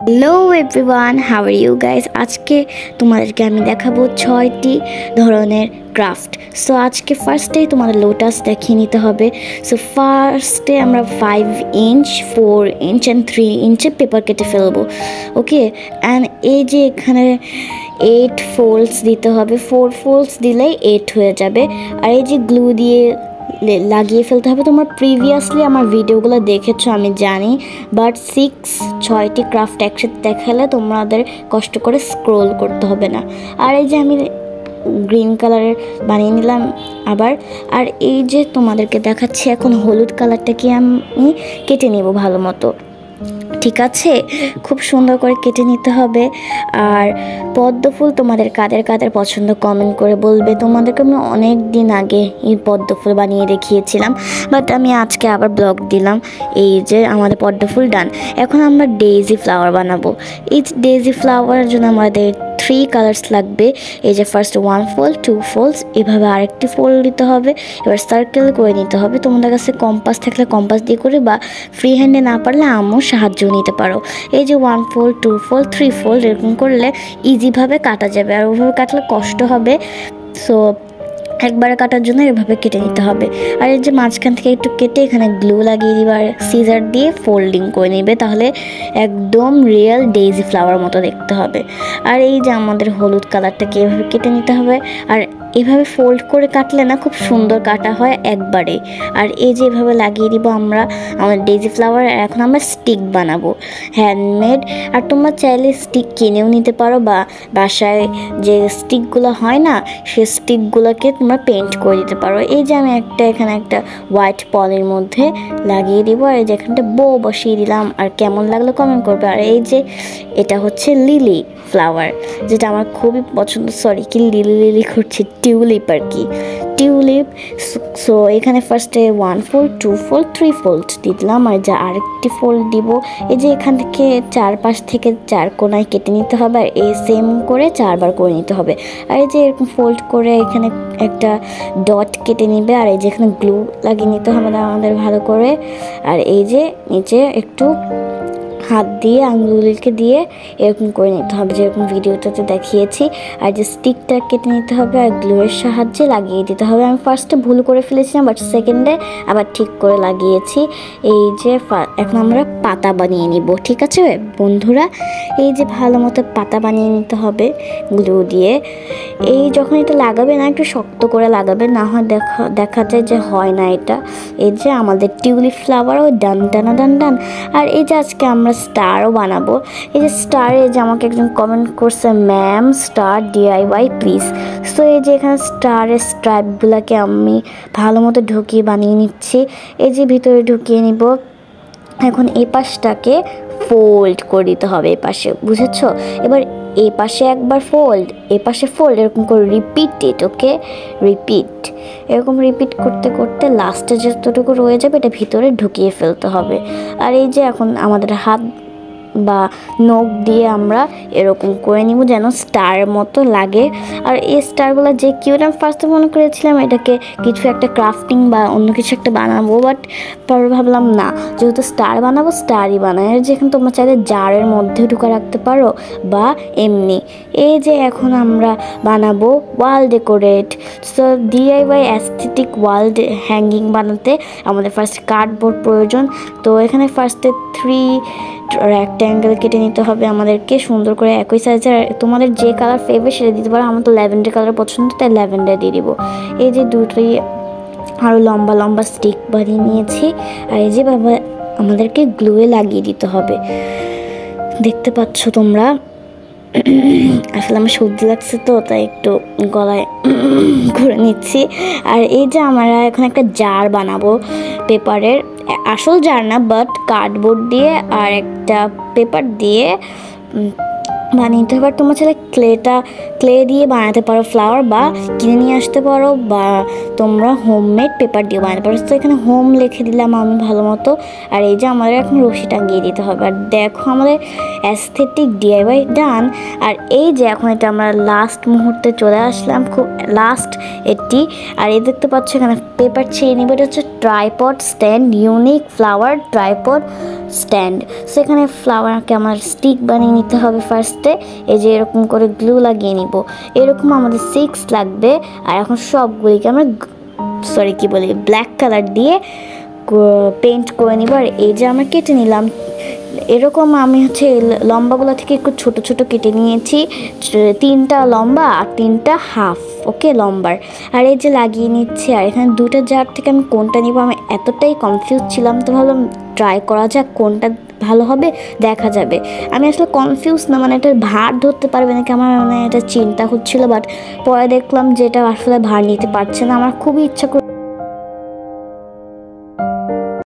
Hello everyone, how are you guys. আজকে তোমাদেরকে আমি দেখাবো 6টি ধরনের ক্রাফট। সো আজকে ফার্স্টে তোমাদের লোটাস দেখিয়ে নিতে হবে। সো ফার্স্টে আমরা 5 ইঞ্চ 4 ইঞ্চ অ্যান্ড 3 ইঞ্চে পেপার কেটে ফেলবো। ওকে, অ্যান্ড এই যে এখানে 8 ফোল্ডস দিতে হবে। 4 ফোল্ডস দিলেই 8 হয়ে যাবে। আর এই যে গ্লু দিয়ে লাগিয়ে ফেলতে হবে। তোমরা প্রিভিয়াসলি আমার ভিডিওগুলো দেখেছো আমি জানি, বাট 6টি ক্রাফট একসাথে দেখালে তোমাদের কষ্ট করে স্ক্রোল করতে হবে না। আর এই যে আমি গ্রিন কালারের বানিয়ে নিলাম আবার। আর এই যে তোমাদেরকে দেখাচ্ছি এখন হলুদ কালারটাকে আমি কেটে নেব ভালো মতো। ঠিক আছে, খুব সুন্দর করে কেটে নিতে হবে। আর পদ্ম ফুল তোমাদের কাদের কাদের পছন্দ কমেন্ট করে বলবে। তোমাদেরকে আমি অনেক দিন আগে এই পদ্ম ফুল বানিয়ে দেখিয়েছিলাম, বাট আমি আজকে আবার ব্লগ দিলাম। এই যে আমাদের পদ্ম ফুল ডান। এখন আমরা ডেইজি ফ্লাওয়ার বানাবো। এই ডেইজি ফ্লাওয়ারের জন্য আমাদের 3 কালার্স লাগবে। এই যে ফার্স্ট 1 ফোল্ড 2 ফোল্ডস, এভাবে আরেকটি ফোল্ড দিতে হবে। এবার সার্কেল করে নিতে হবে। তোমাদের কাছে কম্পাস থাকলে কম্পাস দিয়ে করে, বা ফ্রি হ্যান্ডে না পারলে আম্মুর সাহায্য নিতে পারো। এই যে 1 ফোল্ড 2 ফোল্ড 3 ফোল্ড এরকম করলে ইজিভাবে কাটা যাবে। আর ওইভাবে কাটলে কষ্ট হবে, সো একবারে কাটার জন্য এভাবে কেটে নিতে হবে। আর এই যে মাঝখান থেকে একটু কেটে এখানে গ্লু লাগিয়ে দিবে আর সিজার দিয়ে ফোল্ডিং করে নেবে, তাহলে একদম রিয়েল ডেইজি ফ্লাওয়ার মতো দেখতে হবে। আর এই যে আমাদের হলুদ কালারটাকে এভাবে কেটে নিতে হবে। আর এভাবে ফোল্ড করে কাটলে না খুব সুন্দর কাটা হয় একবারে। আর এই যে এভাবে লাগিয়ে দিব আমরা আমাদের ডেইজি ফ্লাওয়ার। এখন আমরা স্টিক বানাবো হ্যান্ডমেড। আর তোমরা চাইলে স্টিক কিনেও নিতে পারো, বা বাসায় যে স্টিকগুলো হয় না সেই স্টিকগুলোকে তোমরা পেন্ট করে দিতে পারো। এই যে আমি এখানে একটা হোয়াইট পলির মধ্যে লাগিয়ে দিব। আর এই যে এখানটা বো বসিয়ে দিলাম। আর কেমন লাগলো কমেন্ট করবে। আর এই যে এটা হচ্ছে লিলি ফ্লাওয়ার, যেটা আমার খুবই পছন্দ। সরি, কি লিলি করছি, টিউলিপ আর কি, টিউলিপ। সো এখানে ফার্স্টে 1 ফোল্ড 2 ফোল্ড 3 ফোল্ড দিলাম। আর যা আরেকটি ফোল্ড দিব। এই যে এখান থেকে 4 পাশ থেকে 4 কোনায় কেটে নিতে হবে। আর এই সেম করে 4বার করে নিতে হবে। আর এই যে এরকম ফোল্ড করে এখানে একটা ডট কেটে নিবে। আর এই যে এখানে গ্লু লাগিয়ে নিতে হবে আমাদের ভালো করে। আর এই যে নিচে একটু হাত দিয়ে আঙুলকে দিয়ে এরকম করে নিতে হবে, যেরকম ভিডিওটাতে দেখিয়েছি। আর যে স্টিকটা কেটে নিতে হবে আর গ্লুয়ের সাহায্যে লাগিয়ে দিতে হবে। আমি ফার্স্টে ভুল করে ফেলেছিলাম, বাট সেকেন্ডে আবার ঠিক করে লাগিয়েছি। এই যে এখন আমরা পাতা বানিয়ে নিব। ঠিক আছে বন্ধুরা, এই যে ভালো মতো পাতা বানিয়ে নিতে হবে গ্লু দিয়ে। এই যখন এটা লাগাবে না একটু শক্ত করে লাগাবে, না হয় দেখা যায় যে হয় না এটা। এই যে আমাদের টিউলিপ ফ্লাওয়ারও ডান টানা ডান ডান। আর এই যে আজকে আমরা স্টারও বানাবো। এই যে স্টারে যে আমাকে একজন কমেন্ট করছে, ma'am star DIY please. So এই যে এখানে স্টারের স্ট্রাইপগুলোকে আমি ভালো মতো ঢুকিয়ে বানিয়ে নিচ্ছি। এই যে ভিতরে ঢুকিয়ে নিব। এখন এই পাশটাকে ফোল্ড করে দিতে হবে এই পাশে, বুঝেছো? এবার এই পাশে একবার ফোল্ড, এই পাশে ফোল্ড, এরকম করে রিপিট ইট। Okay, repeat. এরকম রিপিট করতে করতে লাস্টে যতটুকু রয়ে যাবে এটা ভিতরে ঢুকিয়ে ফেলতে হবে। আর এই যে এখন আমাদের হাত বা নখ দিয়ে আমরা এরকম করে নিব যেন স্টার মতো লাগে। আর এই স্টারগুলো যে কিউট, আমি ফার্স্টে মনে করেছিলাম এটাকে কিছু একটা ক্রাফটিং বা অন্য কিছু একটা বানাবো, বাট পরে ভাবলাম না, যেহেতু স্টার বানাবো স্টারই বানাই। আর যেখানে তোমরা চাইলে জারের মধ্যে ঢুকে রাখতে পারো বা এমনি। এই যে এখন আমরা বানাবো wall decorate. So DIY aesthetic wall hanging বানাতে আমাদের ফার্স্ট কার্ডবোর্ড প্রয়োজন। তো এখানে ফার্স্টে 3 রেক্ট্যাঙ্গেল কেটে নিতে হবে আমাদেরকে সুন্দর করে একই সাইজের। তোমাদের যে কালার ফেভারিট সেটা দিতে পারো। আমার তো ল্যাভেন্ডার কালার পছন্দ, তাই ল্যাভেন্ডার দিয়ে দিব। এই যে দুটোই আরও লম্বা লম্বা স্টিক বানিয়ে নিয়েছি। আর এই যেভাবে আমাদেরকে গ্লুয়ে লাগিয়ে দিতে হবে, দেখতে পাচ্ছ তোমরা। আসলে আমার সর্দি লাগছে তো, তাই একটু গলায় ঘুরে নিচ্ছি। আর এই যে আমরা এখন একটা জার বানাবো পেপারের, আসল জার না বাট কার্ডবোর্ড দিয়ে আর একটা পেপার দিয়ে বানিয়ে নিতে হবে। তোমরা চাইলে ক্লে দিয়ে বানাতে পারো ফ্লাওয়ার, বা কিনে নিয়ে আসতে পারো, বা তোমরা হোমমেড পেপার দিয়ে বানাতে পারো। তো এখানে হোম লিখে দিলাম আমি ভালো মতো। আর এই যে আমাদের এখন রশি টাঙিয়ে দিতে হবে। আর দেখো আমাদের অ্যাস্থেটিক DIY ডান। আর এই যে এখন এটা আমরা লাস্ট মুহূর্তে চলে আসলাম, খুব লাস্ট এটি। আর এই দেখতে পাচ্ছ এখানে পেপার ছিঁড়ে নিবে, এটা হচ্ছে tripod stand, unique flower tripod stand. সেখানে ফ্লাওয়ারকে আমার স্টিক বানিয়ে নিতে হবে ফার্স্টে, এই যে এরকম করে গ্লু লাগিয়ে নিব। এরকম আমাদের 6 লাগবে। আর এখন সবগুলিকে আমরা ব্ল্যাক কালার দিয়ে পেন্ট করে নিব। আর এই যে আমরা কেটে নিলাম, এরকম আমি লম্বাগুলো থেকে একটু ছোট ছোট কেটে নিয়েছি, 3টা লম্বা আর 3টা হাফ, ওকে, লম্বার। আর এই যে লাগিয়ে নিচ্ছি। আর এখানে 2টা জার থেকে আমি কোনটা নিব আমি এতটাই কনফিউজ ছিলাম, তো ভাবলাম ট্রাই করা যাক কোনটা ভালো হবে, দেখা যাবে। আমি আসলে কনফিউজ না, মানে এটার ভার ধরতে পারবে নাকি আমার এটা চিন্তা হচ্ছিল, বাট পরে দেখলাম যে এটা আসলে ভার নিতে পারছে না। আমার খুবই ইচ্ছা